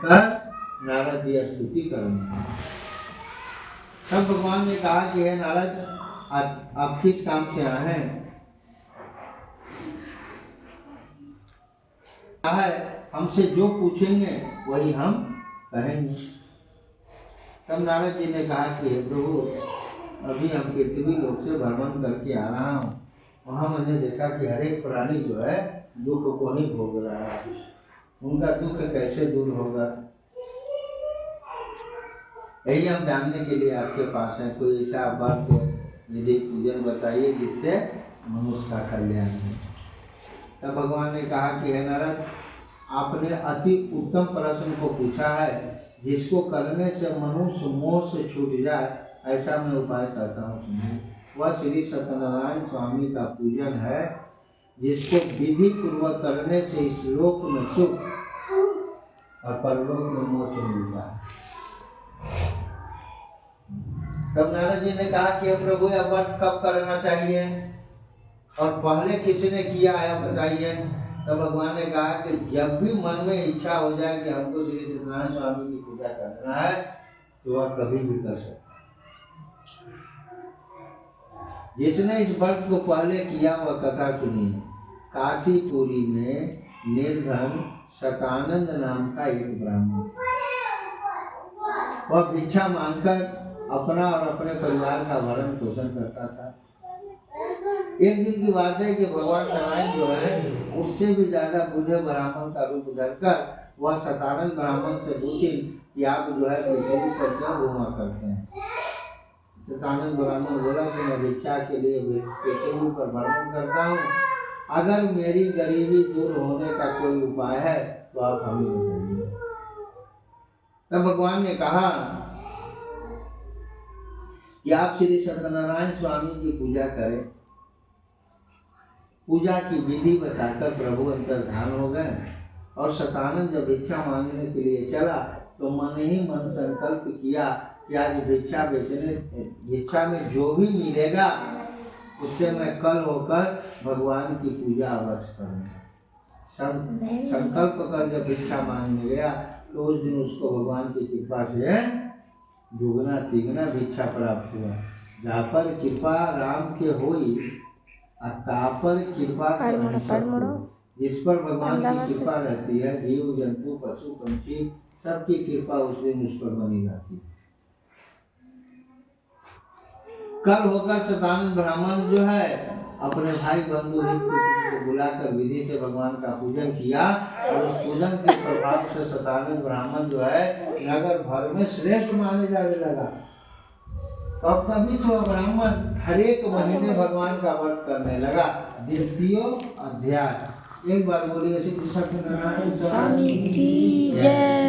कर नारद जी स्तुति करेंगे। तब भगवान ने कहा कि हे नारद, आप किस काम से आए हैं? है हमसे जो पूछेंगे वही हम कहेंगे। तब नारद जी ने कहा कि हे प्रभु, अभी हम पृथ्वी लोक से भ्रमण करके आ रहा हूँ। वहाँ मैंने देखा कि हर एक प्राणी जो है दुख को ही भोग रहा है। उनका दुख कैसे दूर होगा, यही हम जानने के लिए आपके पास है। कोई ऐसा बात विधि पूजन बताइए जिससे मनुष्य का कल्याण हो। तब भगवान ने कहा कि हे नारद, आपने अति उत्तम प्रश्न को पूछा है, जिसको करने से मनुष्य मोह से छूट जाए, ऐसा मैं उपाय करता हूँ। सुनिए, वह श्री सत्यनारायण स्वामी का पूजन है, जिसको विधि पूर्वक करने से इस लोक में सुख और परलोक में मोक्ष मिलता है। तब नारद जी ने कहा कि प्रभु, यह व्रत कब करना चाहिए और पहले किसने किया है बताइए। तब भगवान ने कहा कि जब भी मन में इच्छा हो जाए कि हमको श्री सत्यनारायण स्वामी की पूजा करना है, तो वह कभी भी कर सकता। जिसने इस व्रत को पहले किया वह कथा सुनी। काशीपुरी में निर्धन शतानंद नाम का एक ब्राह्मण, वह भिक्षा मांगकर अपना और अपने परिवार का भरण पोषण करता था। एक दिन की बात है कि भगवान नारायण जो है, उससे भी ज्यादा बूढ़े ब्राह्मण का रूप धरकर वह शतानंद ब्राह्मण से पूछे कि आप जो है पृथ्वी पर क्यों घूमा करते हैं। शतानंद ब्राह्मण बोला कि मैं भिक्षा के लिए पृथ्वी पर भ्रमण करता हूँ, अगर मेरी गरीबी दूर होने का कोई उपाय है तो आप हमें बताइए। तब भगवान ने कहा कि आप श्री सत्यनारायण स्वामी की पूजा करें। पूजा की विधि बताकर प्रभु अंतर्धान हो गए और शतानंद जब भिक्षा मांगने के लिए चला तो मन ही मन संकल्प किया कि आज भिक्षा में जो भी मिलेगा उससे मैं कल होकर भगवान की पूजा अवश्य करूँगा। संकल्प कर जब भिक्षा मांगने गया तो उस दिन उसको भगवान की कृपा से दुगना तिगना भिक्षा प्राप्त हुआ। जहाँ पर कृपा राम के होई, तापर कृपा जिस पर भगवान की कृपा रहती है, जीव जंतु पशु पंछी सबकी कृपा उस दिन उस पर बनी रहती है। कल होकर शतानंद ब्राह्मण जो है अपने भाई बंधु को बुलाकर विधि से भगवान का पूजन किया और उस पूजन के प्रभाव से शतानंद ब्राह्मण जो है नगर भर में श्रेष्ठ माने जाने लगा। और तभी तो ब्राह्मण हर एक महीने भगवान का व्रत करने लगा। द्वितीय अध्याय। एक बार बोलिए श्री सत्यनारायण स्वामी की जय।